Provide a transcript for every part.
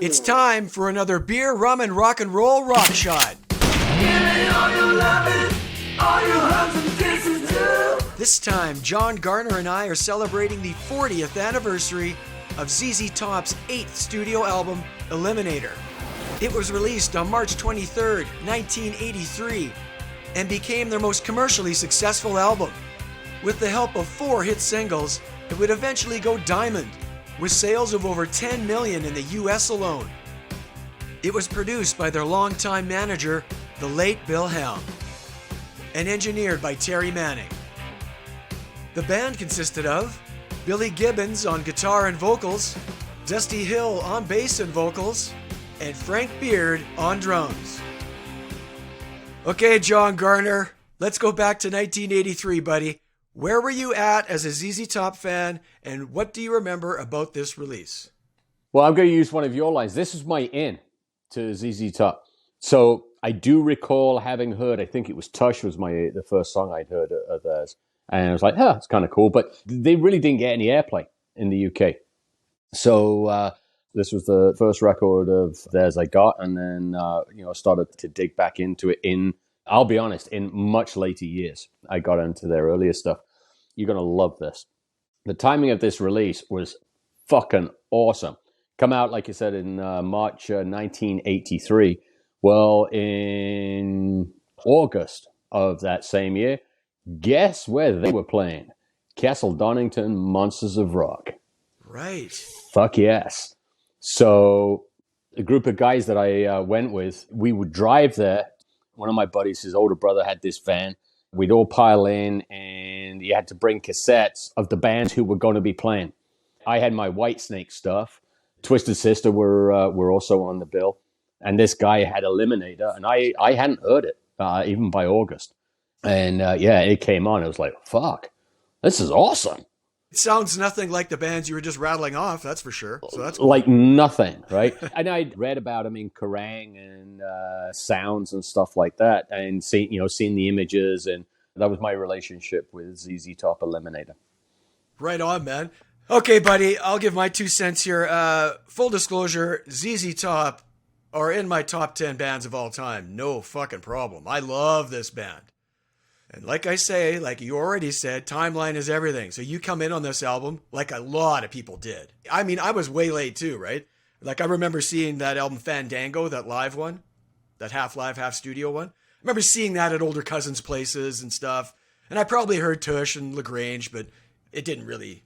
It's time for another beer, rum, and rock rock shot. This time, Jon Garner and I are celebrating the 40th anniversary of ZZ Top's 8th studio album, Eliminator. It was released on March 23rd, 1983, and became their most commercially successful album. With the help of 4 hit singles, it would eventually go diamond, with sales of over 10 million in the US alone. It was produced by their longtime manager, the late Bill Helm, and engineered by Terry Manning. The band consisted of Billy Gibbons on guitar and vocals, Dusty Hill on bass and vocals, and Frank Beard on drums. Okay, Jon Garner, let's go back to 1983, buddy. Where were you at as a ZZ Top fan, and what do you remember about this release? Well, I'm going to use one of your lines. This is my in to ZZ Top. So I do recall having heard, I think it was Tush was the first song I'd heard of theirs. And I was like, it's kind of cool. But they really didn't get any airplay in the UK. So this was the first record of theirs I got. And then, I started to dig back into it I'll be honest, in much later years. I got into their earlier stuff. You're going to love this. The timing of this release was fucking awesome. Come out, like you said, in March 1983. Well, in August of that same year, guess where they were playing? Castle Donington Monsters of Rock. Right. Fuck yes. So the group of guys that I went with, we would drive there. One of my buddies, his older brother, had this van. We'd all pile in, and you had to bring cassettes of the bands who were going to be playing. I had my Whitesnake stuff. Twisted Sister were also on the bill. And this guy had Eliminator, and I hadn't heard it, even by August. And it came on. It was like, fuck, this is awesome. It sounds nothing like the bands you were just rattling off, that's for sure. So that's cool. Like nothing, right? And I read about them in Kerrang and Sounds and stuff like that, and seen the images, and that was my relationship with ZZ Top Eliminator. Right on, man. Okay, buddy, I'll give my 2 cents here. Full disclosure, ZZ Top are in my top 10 bands of all time. No fucking problem. I love this band. And like I say, like you already said, timeline is everything. So you come in on this album like a lot of people did. I mean, I was way late too, right? Like I remember seeing that album Fandango, that live one, that half live, half studio one. I remember seeing that at older cousins' places and stuff. And I probably heard Tush and LaGrange, but it didn't really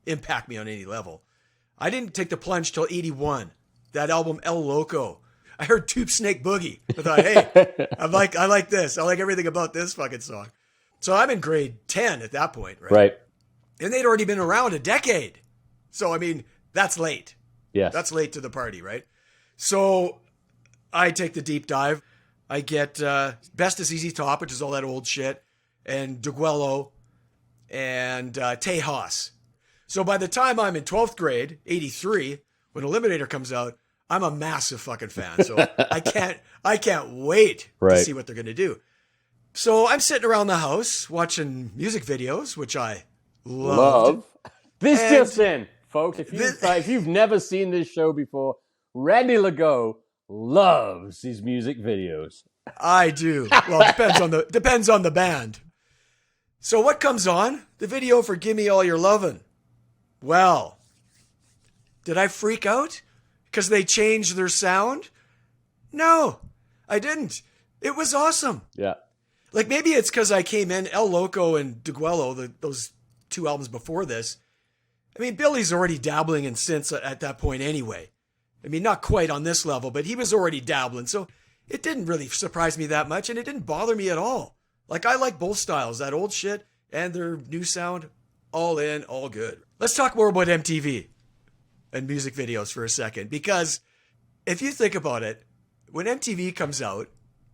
impact me on any level. I didn't take the plunge till 81. That album El Loco. I heard Tube Snake Boogie. I thought, hey, I like this. I like everything about this fucking song. So I'm in grade 10 at that point, right? Right. And they'd already been around a decade. So, I mean, that's late. Yes. That's late to the party, right? So I take the deep dive. I get Best of ZZ Top, which is all that old shit, and Duguelo, and Tejas. So by the time I'm in 12th grade, 83, when Eliminator comes out, I'm a massive fucking fan, so I can't wait to see what they're going to do. So I'm sitting around the house watching music videos, which I love. This just in, folks. If you've never seen this show before, Randy Legault loves these music videos. I do. Well, it depends on the band. So what comes on? The video for Gimme All Your Lovin'. Well, did I freak out? Because they changed their sound? No, I didn't. It was awesome. Yeah. Like maybe it's because I came in El Loco and Duguelo, those 2 albums before this. I mean, Billy's already dabbling in synths at that point anyway. I mean, not quite on this level, but he was already dabbling. So it didn't really surprise me that much, and it didn't bother me at all. Like I like both styles, that old shit and their new sound, all in, all good. Let's talk more about MTV and music videos for a second, because if you think about it, when MTV comes out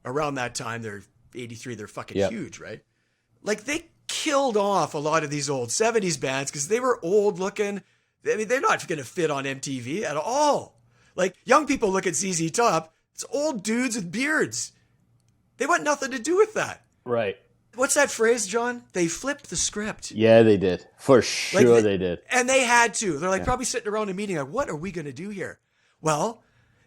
around that time, they're 83, they're fucking huge, right? Like they killed off a lot of these old 70s bands because they were old looking. I mean, they're not going to fit on MTV at all. Like young people look at ZZ Top, it's old dudes with beards. They want nothing to do with that. Right. What's that phrase, John? They flipped the script. Yeah, they did. For sure they did. And they had to. They're like probably sitting around a meeting like, what are we going to do here? Well,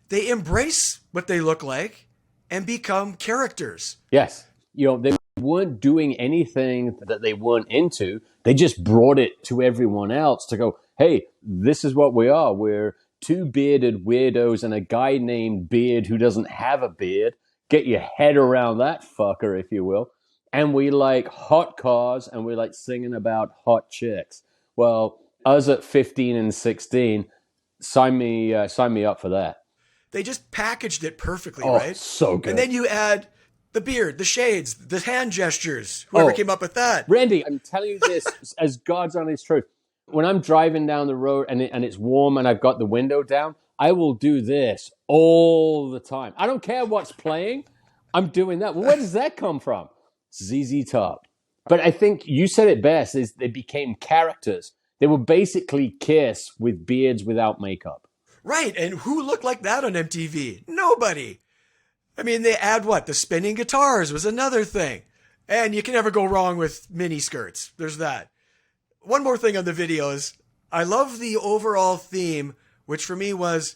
they embrace what they look like and become characters. Yes. They weren't doing anything that they weren't into. They just brought it to everyone else to go, hey, this is what we are. We're two bearded weirdos and a guy named Beard who doesn't have a beard. Get your head around that fucker, if you will. And we like hot cars and we like singing about hot chicks. Well, us at 15 and 16, sign me up for that. They just packaged it perfectly, Oh, right? so good. And then you add the beard, the shades, the hand gestures, whoever came up with that. Randy, I'm telling you this as God's honest truth. When I'm driving down the road and it's warm and I've got the window down, I will do this all the time. I don't care what's playing. I'm doing that. Well, where does that come from? ZZ Top. But I think you said it best, is they became characters. They were basically Kiss with beards without makeup. Right, and who looked like that on MTV? Nobody. I mean, they add what? The spinning guitars was another thing. And you can never go wrong with mini skirts. There's that. One more thing on the videos. I love the overall theme, which for me was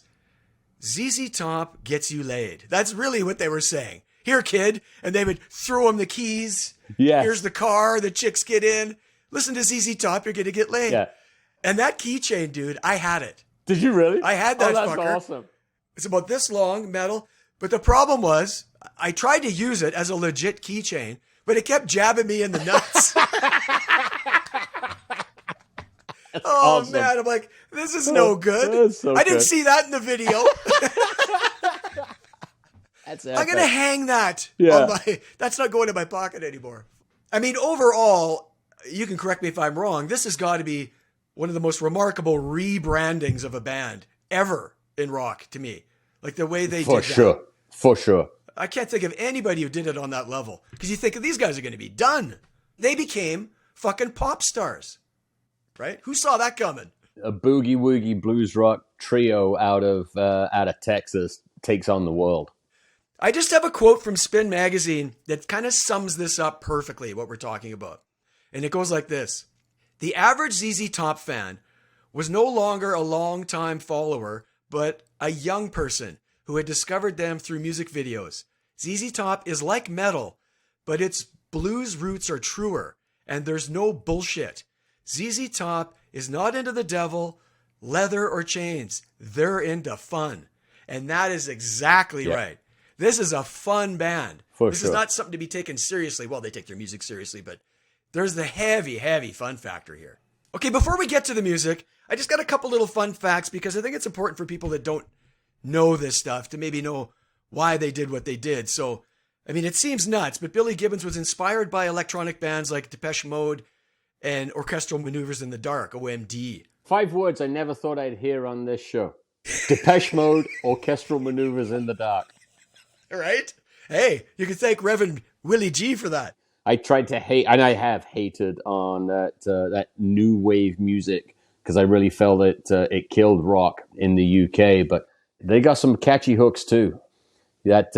ZZ Top gets you laid. That's really what they were saying. Here, kid. And they would throw him the keys. Yes. Here's the car. The chicks get in. Listen to ZZ Top. You're going to get laid. Yeah. And that keychain, dude, I had it. Did you really? I had that that's fucker. Awesome. It's about this long, metal. But the problem was, I tried to use it as a legit keychain, but it kept jabbing me in the nuts. Awesome. Man, I'm like, this is no good. So I didn't good. see that in the video. That's I'm going to hang that. Yeah. That's not going in my pocket anymore. I mean, overall, you can correct me if I'm wrong, this has got to be one of the most remarkable rebrandings of a band ever in rock to me. Like the way they did that. For sure. I can't think of anybody who did it on that level. Because you think these guys are going to be done. They became fucking pop stars. Right? Who saw that coming? A boogie woogie blues rock trio out of Texas takes on the world. I just have a quote from Spin Magazine that kind of sums this up perfectly, what we're talking about. And it goes like this. The average ZZ Top fan was no longer a long-time follower, but a young person who had discovered them through music videos. ZZ Top is like metal, but its blues roots are truer, and there's no bullshit. ZZ Top is not into the devil, leather, or chains. They're into fun. And that is exactly right. This is a fun band. This is not something to be taken seriously. Well, they take their music seriously, but there's the heavy, heavy fun factor here. Okay, before we get to the music, I just got a couple little fun facts because I think it's important for people that don't know this stuff to maybe know why they did what they did. So, I mean, it seems nuts, but Billy Gibbons was inspired by electronic bands like Depeche Mode and Orchestral Maneuvers in the Dark, OMD. 5 words I never thought I'd hear on this show. Depeche Mode, Orchestral Maneuvers in the Dark. Right? Hey, you can thank Reverend Willie G for that. I tried to hate, and I have hated on that new wave music because I really felt it killed rock in the UK, but they got some catchy hooks too. That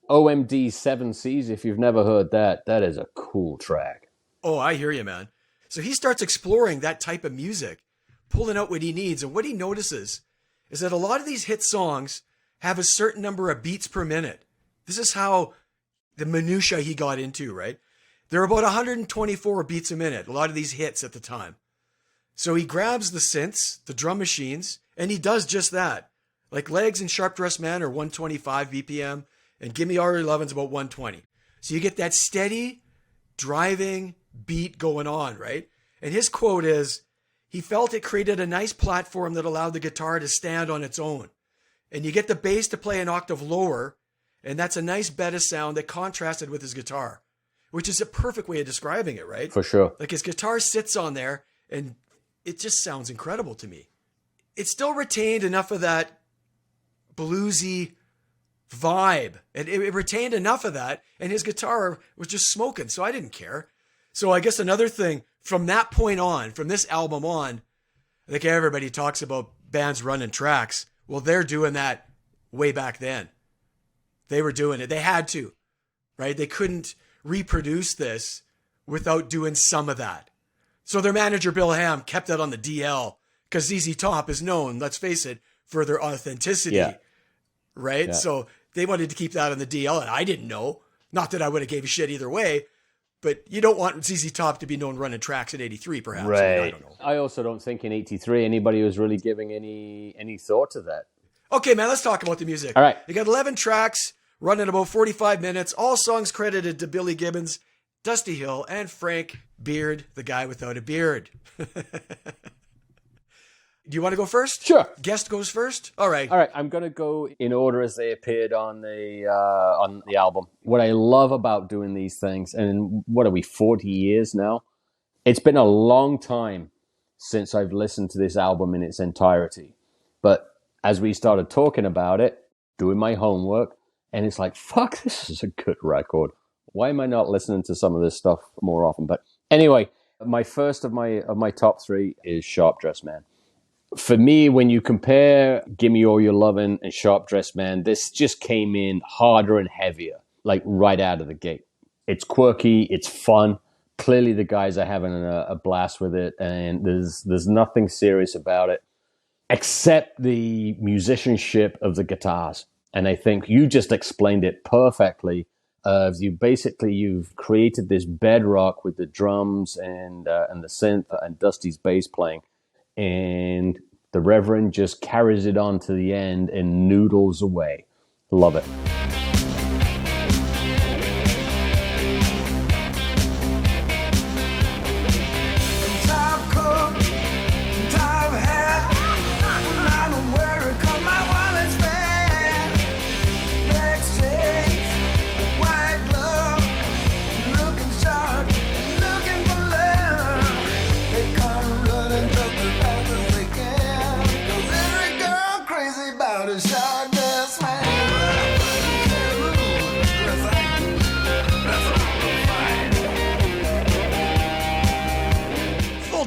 OMD 7 Cs, if you've never heard that is a cool track. Oh, I hear you, man. So he starts exploring that type of music, pulling out what he needs, and what he notices is that a lot of these hit songs have a certain number of beats per minute. This is how the minutia he got into, right? There are about 124 beats a minute, a lot of these hits at the time. So he grabs the synths, the drum machines, and he does just that. Like Legs and Sharp Dressed Man are 125 BPM, and Gimme Our Lovin's about 120. So you get that steady, driving beat going on, right? And his quote is, he felt it created a nice platform that allowed the guitar to stand on its own. And you get the bass to play an octave lower, and that's a nice beta sound that contrasted with his guitar, which is a perfect way of describing it, right? For sure. Like his guitar sits on there, and it just sounds incredible to me. It still retained enough of that bluesy vibe. And it retained enough of that, and his guitar was just smoking, so I didn't care. So I guess another thing, from that point on, from this album on, I think everybody talks about bands running tracks. Well, they're doing that way back then. They were doing it. They had to, right? They couldn't reproduce this without doing some of that. So their manager, Bill Ham, kept that on the DL because ZZ Top is known, let's face it, for their authenticity. Yeah. right? Yeah. So they wanted to keep that on the DL, and I didn't know. Not that I would have gave a shit either way, but you don't want ZZ Top to be known running tracks in 83, perhaps. Right. I mean, I don't know. I also don't think in 83 anybody was really giving any thought to that. Okay, man, let's talk about the music. All right. You got 11 tracks, running about 45 minutes, all songs credited to Billy Gibbons, Dusty Hill, and Frank Beard, the guy without a beard. Do you want to go first? Sure. Guest goes first? All right. All right, I'm going to go in order as they appeared on the album. What I love about doing these things, and what are we, 40 years now? It's been a long time since I've listened to this album in its entirety. But as we started talking about it, doing my homework, and it's like, fuck, this is a good record. Why am I not listening to some of this stuff more often? But anyway, my first of my top three is Sharp Dressed Man. For me, when you compare Gimme All Your Lovin' and Sharp Dressed Man, this just came in harder and heavier, like right out of the gate. It's quirky, it's fun. Clearly the guys are having a blast with it, and there's nothing serious about it, except the musicianship of the guitars. And I think you just explained it perfectly. You've created this bedrock with the drums and the synth and Dusty's bass playing. And the Reverend just carries it on to the end and noodles away. Love it.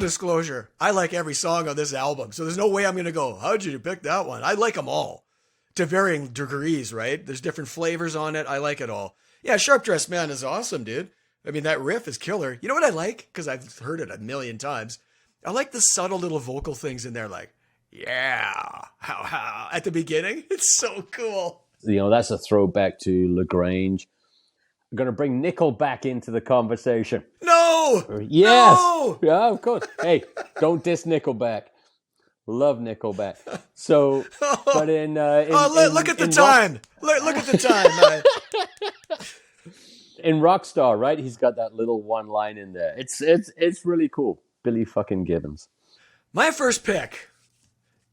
Disclosure, I like every song on this album, so there's no way I'm going to go, how'd you pick that one? I like them all to varying degrees, right? There's different flavors on it. I like it all. Yeah, Sharp Dressed Man is awesome, dude. I mean, that riff is killer. You know what I like? Because I've heard it a million times. I like the subtle little vocal things in there, like, yeah, how, at the beginning. It's so cool. You know, that's a throwback to LaGrange. I'm going to bring Nickelback into the conversation. No! Yes! No! Yeah, of course. Hey, don't diss Nickelback. Love Nickelback. So, but look at the time. Look at the time. In Rockstar, right? He's got that little one line in there. It's really cool. Billy fucking Gibbons. My first pick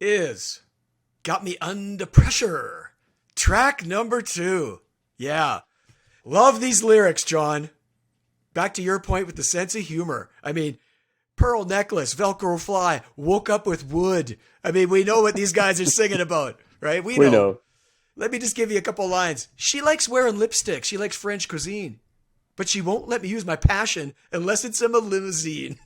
is Got Me Under Pressure. Track number 2. Yeah. Love these lyrics, John. Back to your point with the sense of humor. I mean, pearl necklace, Velcro fly, woke up with wood. I mean, we know what these guys are singing about, right? We know. Let me just give you a couple lines. She likes wearing lipstick. She likes French cuisine. But she won't let me use my passion unless it's in a limousine.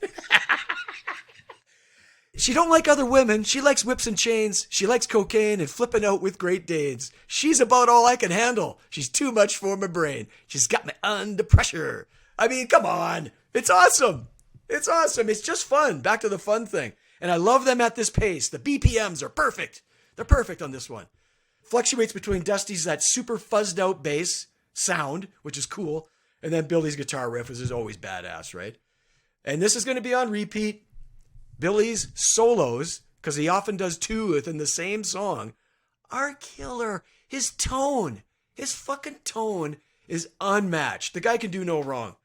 She don't like other women. She likes whips and chains. She likes cocaine and flipping out with Great Danes. She's about all I can handle. She's too much for my brain. She's got me under pressure. I mean, come on. It's awesome. It's awesome. It's just fun. Back to the fun thing. And I love them at this pace. The BPMs are perfect. They're perfect on this one. Fluctuates between Dusty's that super fuzzed out bass sound, which is cool, and then Billy's guitar riff is always badass, right? And this is going to be on repeat. Billy's solos, because he often does two within the same song, are killer. His tone, his fucking tone is unmatched. The guy can do no wrong.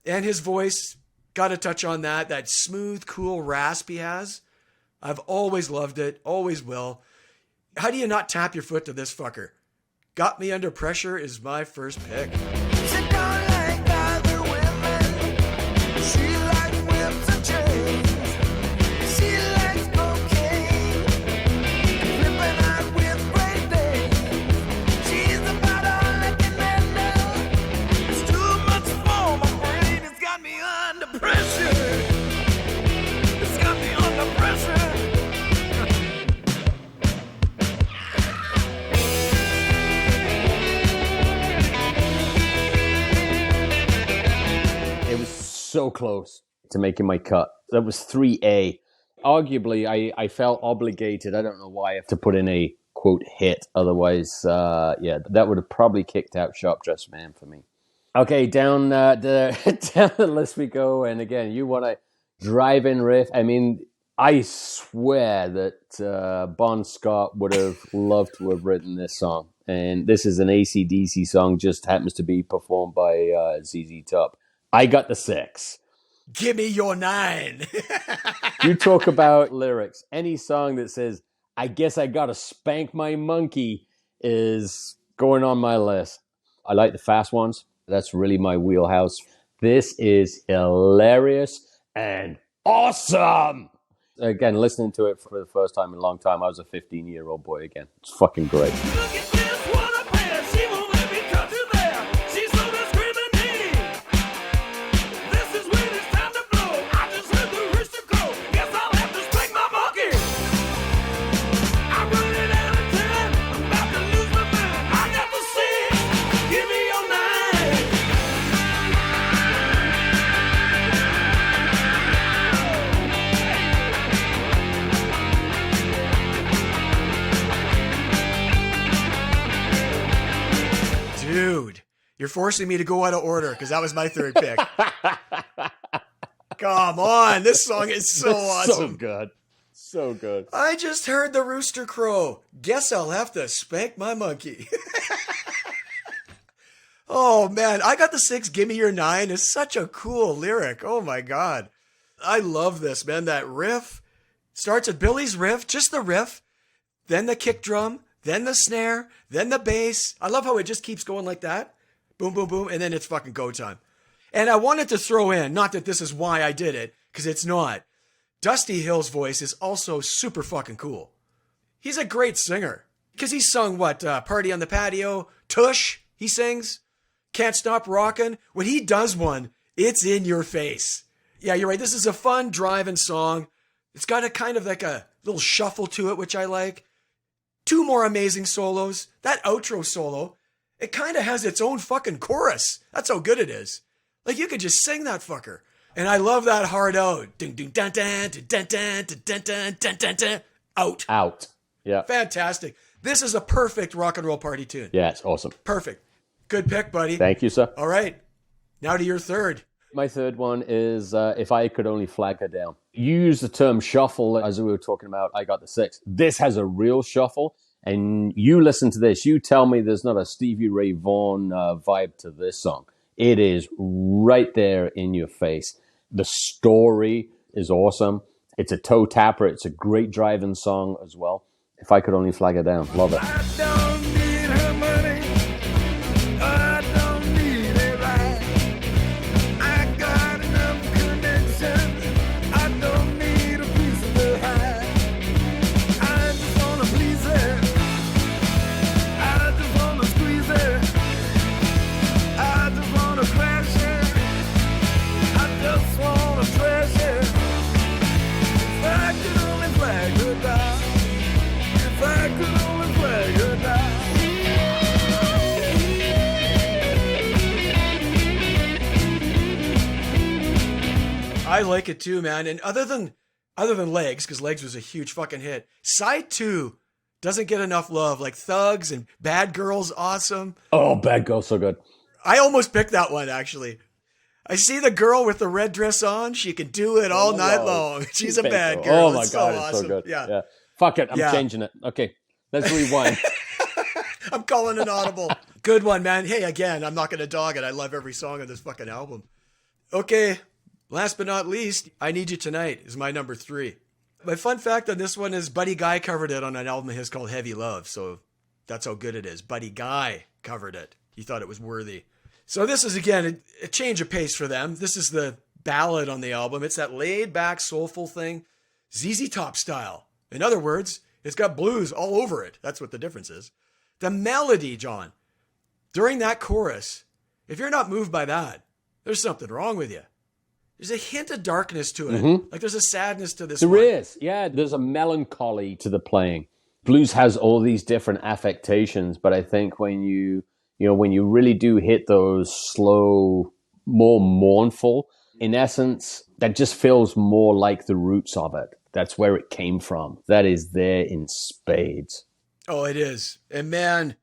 And his voice, got to touch on that smooth, cool rasp he has. I've always loved it, always will. How do you not tap your foot to this fucker? Got Me Under Pressure is my first pick. So close to making my cut. That was 3A. Arguably, I felt obligated, I don't know why, to put in a quote hit. Otherwise, that would have probably kicked out Sharp Dressed Man for me. Okay, down down the list we go. And again, you want a drive-in riff. I mean, I swear that Bon Scott would have loved to have written this song. And this is an AC/DC song, just happens to be performed by ZZ Top. I got the 6. Gimme your 9. You talk about lyrics. Any song that says, I guess I gotta spank my monkey is going on my list. I like the fast ones. That's really my wheelhouse. This is hilarious and awesome. Again, listening to it for the first time in a long time, I was a 15-year-old boy again. It's fucking great. Dude, you're forcing me to go out of order because that was my third pick. Come on, this song is so awesome. So good. So good. I just heard the rooster crow. Guess I'll have to spank my monkey. Oh, man, I got the 6. Gimme your 9 is such a cool lyric. Oh, my God. I love this, man. That riff starts at Billy's riff, just the riff, then the kick drum, then the snare, then the bass. I love how it just keeps going like that. Boom, boom, boom, and then it's fucking go time. And I wanted to throw in, not that this is why I did it, because it's not. Dusty Hill's voice is also super fucking cool. He's a great singer. Because he's sung, Party on the Patio, Tush, he sings, Can't Stop Rockin'. When he does one, it's in your face. Yeah, you're right. This is a fun driving song. It's got a kind of like a little shuffle to it, which I like. 2 more amazing solos. That outro solo, it kind of has its own fucking chorus. That's how good it is. Like, you could just sing that fucker. And I love that hard out. Ding, ding, dun, dun, dun, dun, dun, dun, dun, dun, dun, dun. Out. Out. Yeah. Fantastic. This is a perfect rock and roll party tune. Yeah, it's awesome. Perfect. Good pick, buddy. Thank you, sir. All right. Now to your third. My third one is If I Could Only Flag Her Down. You use the term shuffle as we were talking about. I got the 6. This has a real shuffle. And you listen to this. You tell me there's not a Stevie Ray Vaughan vibe to this song. It is right there in your face. The story is awesome. It's a toe tapper. It's a great driving song as well. If I Could Only Flag Her Down. Love it. I don't need her money. I don't need a ride. I got enough connection. I don't need a piece of her hide. I just wanna please her. I just wanna squeeze her. I just wanna crash her. I just wanna trash her. If I could only flag her down. If I could only flag her down. I like it too, man. And other than Legs, because Legs was a huge fucking hit, side 2 doesn't get enough love. Like Thugs and Bad Girls, awesome. Oh, Bad Girl, so good. I almost picked that one, actually. I see the girl with the red dress on. She can do it all night long. She's a bad girl. Oh, my It's God, so it's awesome. so good. Yeah. Fuck it, I'm Yeah. changing it. Okay, let's rewind. I'm calling an audible. Good one, man. Hey, again, I'm not going to dog it. I love every song on this fucking album. Okay, last but not least, I Need You Tonight is my number 3. My fun fact on this one is Buddy Guy covered it on an album of his called Heavy Love. So that's how good it is. Buddy Guy covered it. He thought it was worthy. So this is, again, a change of pace for them. This is the ballad on the album. It's that laid-back, soulful thing, ZZ Top style. In other words, it's got blues all over it. That's what the difference is. The melody, John, during that chorus, if you're not moved by that, there's something wrong with you. There's a hint of darkness to it. Mm-hmm. Like there's a sadness to this There one. is. Yeah, there's a melancholy to the playing. Blues has all these different affectations, but I think when you really do hit those slow, more mournful, in essence, that just feels more like the roots of it. That's where it came from. That is there in spades. Oh, it is. And man,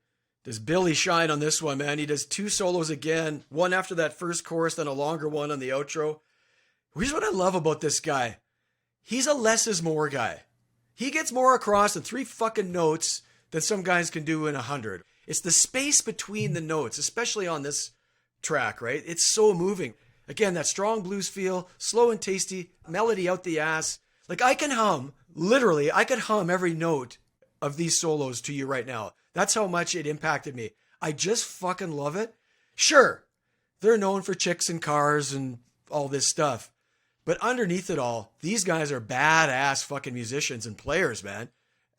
does Billy shine on this one, man. He does 2 solos again, one after that first chorus, then a longer one on the outro. Here's what I love about this guy. He's a less is more guy. He gets more across in 3 fucking notes than some guys can do in 100. It's the space between the notes, especially on this track, right? It's so moving. Again, that strong blues feel, slow and tasty, melody out the ass. Like I could hum every note of these solos to you right now. That's how much it impacted me. I just fucking love it. Sure, they're known for chicks and cars and all this stuff. But underneath it all, these guys are badass fucking musicians and players, man.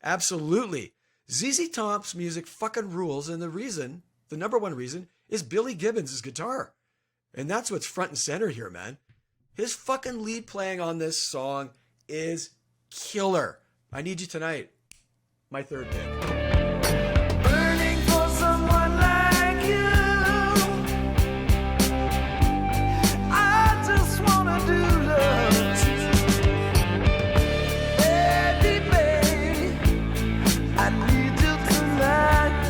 Absolutely. ZZ Top's music fucking rules, and the number one reason, is Billy Gibbons' guitar. And that's what's front and center here, man. His fucking lead playing on this song is killer. I Need You Tonight, my third pick. Burning for someone like you. I just wanna do love. Baby, I need you tonight.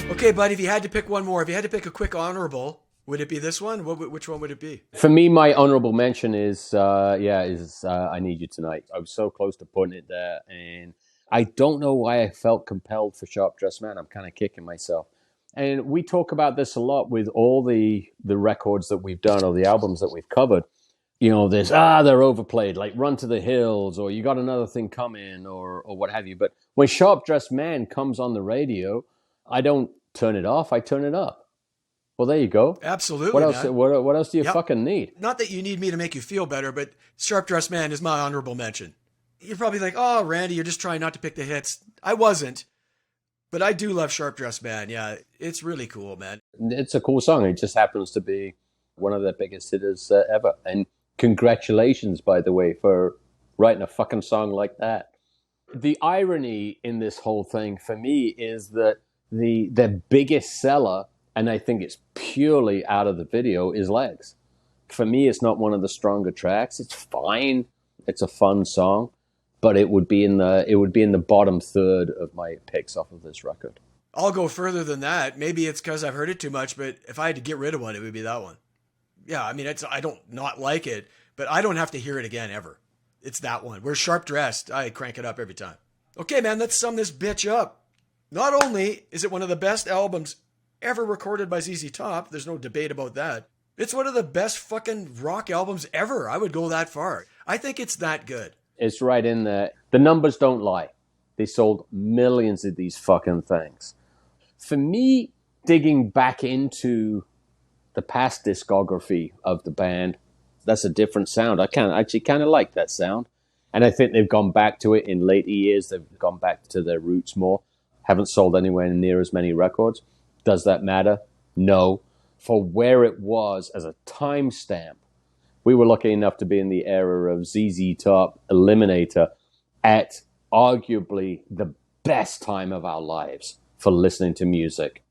Okay, buddy, if you had to pick one more, if you had to pick a quick honorable, would it be this one? Which one would it be? For me, my honorable mention is I Need You Tonight. I was so close to putting it there, and I don't know why I felt compelled for Sharp Dressed Man. I'm kind of kicking myself. And we talk about this a lot with all the records that we've done or the albums that we've covered. You know, there's, they're overplayed, like Run to the Hills, or You Got Another Thing Coming, or what have you. But when Sharp Dressed Man comes on the radio, I don't turn it off, I turn it up. Well, there you go. Absolutely. What else? Man. What else do you Yep. fucking need? Not that you need me to make you feel better, but Sharp Dressed Man is my honorable mention. You're probably like, oh, Randy, you're just trying not to pick the hits. I wasn't. But I do love Sharp Dressed Man. Yeah, it's really cool, man. It's a cool song. It just happens to be one of their biggest hitters ever. And congratulations, by the way, for writing a fucking song like that. The irony in this whole thing for me is that their biggest seller, and I think it's purely out of the video, is Legs. For me, it's not one of the stronger tracks. It's fine. It's a fun song, but it would be in the bottom third of my picks off of this record. I'll go further than that. Maybe it's because I've heard it too much, but if I had to get rid of one, it would be that one. Yeah, I mean, I don't not like it, but I don't have to hear it again ever. It's that one. We're Sharp Dressed. I crank it up every time. Okay, man, let's sum this bitch up. Not only is it one of the best albums ever recorded by ZZ Top, there's no debate about that. It's one of the best fucking rock albums ever. I would go that far. I think it's that good. It's right in there. The numbers don't lie. They sold millions of these fucking things. For me, digging back into the past discography of the band, that's a different sound. I actually kind of like that sound. And I think they've gone back to it in later years. They've gone back to their roots more. Haven't sold anywhere near as many records. Does that matter? No. For where it was as a timestamp, we were lucky enough to be in the era of ZZ Top, Eliminator, at arguably the best time of our lives for listening to music.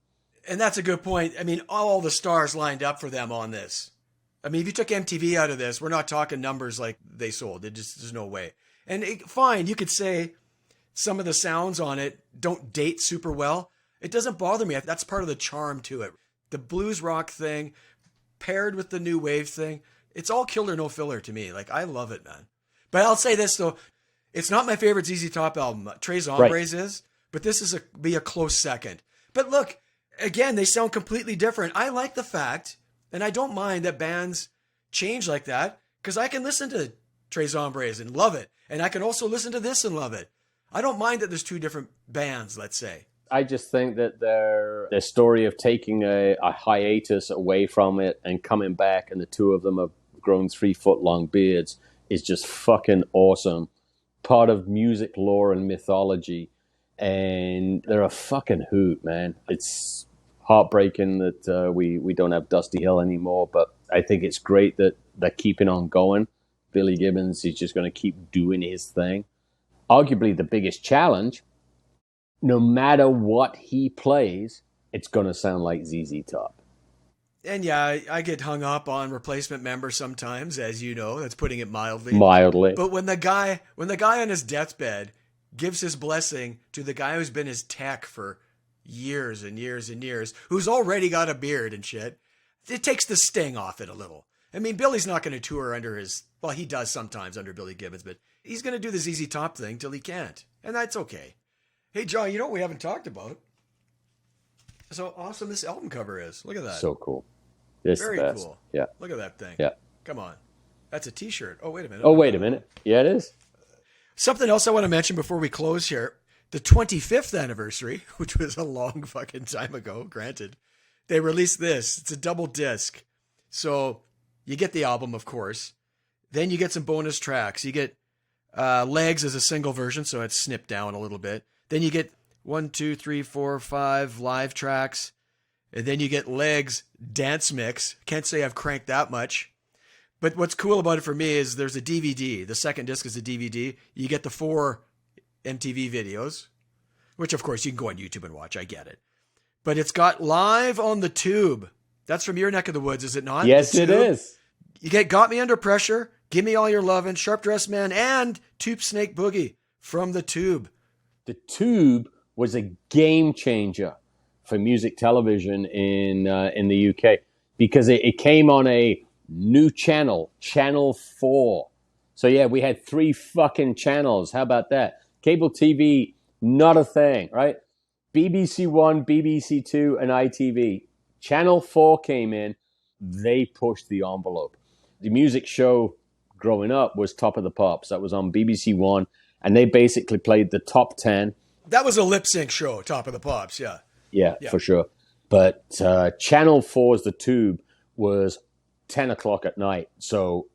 And that's a good point. I mean, all the stars lined up for them on this. I mean, if you took MTV out of this, we're not talking numbers like they sold. There's no way. And fine, you could say some of the sounds on it don't date super well. It doesn't bother me. That's part of the charm to it. The blues rock thing paired with the new wave thing, it's all killer, no filler to me. Like, I love it, man. But I'll say this, though. It's not my favorite ZZ Top album. Tres Hombres is, but this is be a close second. But look, again, they sound completely different. I like the fact, and I don't mind that bands change like that, because I can listen to Tres Hombres and love it. And I can also listen to this and love it. I don't mind that there's 2 different bands, let's say. I just think that their story of taking a hiatus away from it and coming back, and the 2 of them have grown 3-foot-long beards, is just fucking awesome. Part of music lore and mythology, and they're a fucking hoot, man. It's heartbreaking that we don't have Dusty Hill anymore, but I think it's great that they're keeping on going. Billy Gibbons is just going to keep doing his thing. Arguably the biggest challenge, no matter what he plays, it's going to sound like ZZ Top. And yeah, I get hung up on replacement members sometimes, as you know. That's putting it mildly. But when the guy on his deathbed gives his blessing to the guy who's been his tech for years and years and years, who's already got a beard and shit, it takes the sting off it a little. I mean, Billy's not going to tour under his... Well, he does sometimes under Billy Gibbons, but he's going to do the ZZ Top thing till he can't. And that's okay. Hey, John, you know what we haven't talked about? That's how awesome this album cover is. Look at that. So cool. It's very the best. cool. Yeah. Look at that thing. Yeah. Come on. That's a t-shirt. Oh, wait a minute. Oh, wait a minute. Yeah, it is. Something else I want to mention before we close here. The 25th anniversary, which was a long fucking time ago, granted, they released this. It's a double disc. So you get the album, of course. Then you get some bonus tracks. You get Legs as a single version, so it's snipped down a little bit. Then you get 1, 2, 3, 4, 5 live tracks. And then you get Legs dance mix. Can't say I've cranked that much. But what's cool about it for me is there's a DVD. The second disc is a DVD. You get the 4 MTV videos, which of course you can go on YouTube and watch. I get it. But it's got Live on the Tube. That's from your neck of the woods, is it not? Yes, it is. You get Got Me Under Pressure, Gimme All Your Lovin', Sharp Dressed Man, and Tube Snake Boogie from the Tube. The Tube was a game changer for music television in the UK because it came on a new channel, Channel 4. So yeah, we had 3 fucking channels. How about that? Cable TV, not a thing, right? BBC One, BBC Two, and ITV. Channel 4 came in. They pushed the envelope. The music show growing up was Top of the Pops. That was on BBC One, and they basically played the top 10. That was a lip sync show, Top of the Pops, yeah. Yeah, for sure. But Channel 4's The Tube was 10 o'clock at night. So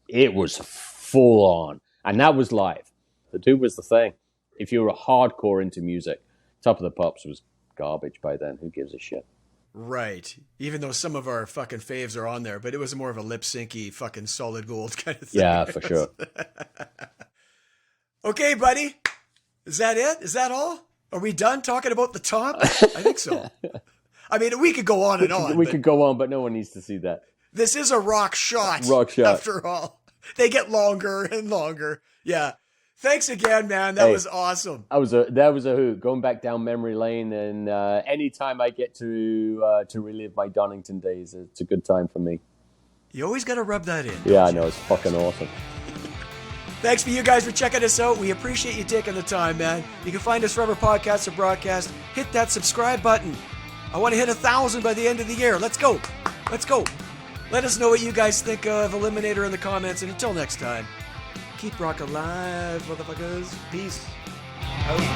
it was full on. And that was live. The Tube was the thing. If you were hardcore into music, Top of the Pops was garbage by then. Who gives a shit? Right. Even though some of our fucking faves are on there, but it was more of a lip syncy fucking solid gold kind of thing. Yeah, for sure. Okay, buddy. Is that it? Is that all? Are we done talking about the top? I think so. I mean, we could go on and on. We could go on, but no one needs to see that. This is a rock shot. Rock shot. After all. They get longer and longer. Yeah. Thanks again, man. That was awesome. That was a hoot. Going back down memory lane, and anytime I get to relive my Donington days, it's a good time for me. You always got to rub that in. Yeah, I know. It's fucking awesome. Thanks for you guys for checking us out. We appreciate you taking the time, man. You can find us wherever podcasts are broadcast. Hit that subscribe button. I want to hit 1,000 by the end of the year. Let's go. Let's go. Let us know what you guys think of Eliminator in the comments. And until next time, keep rock alive, motherfuckers. Peace out.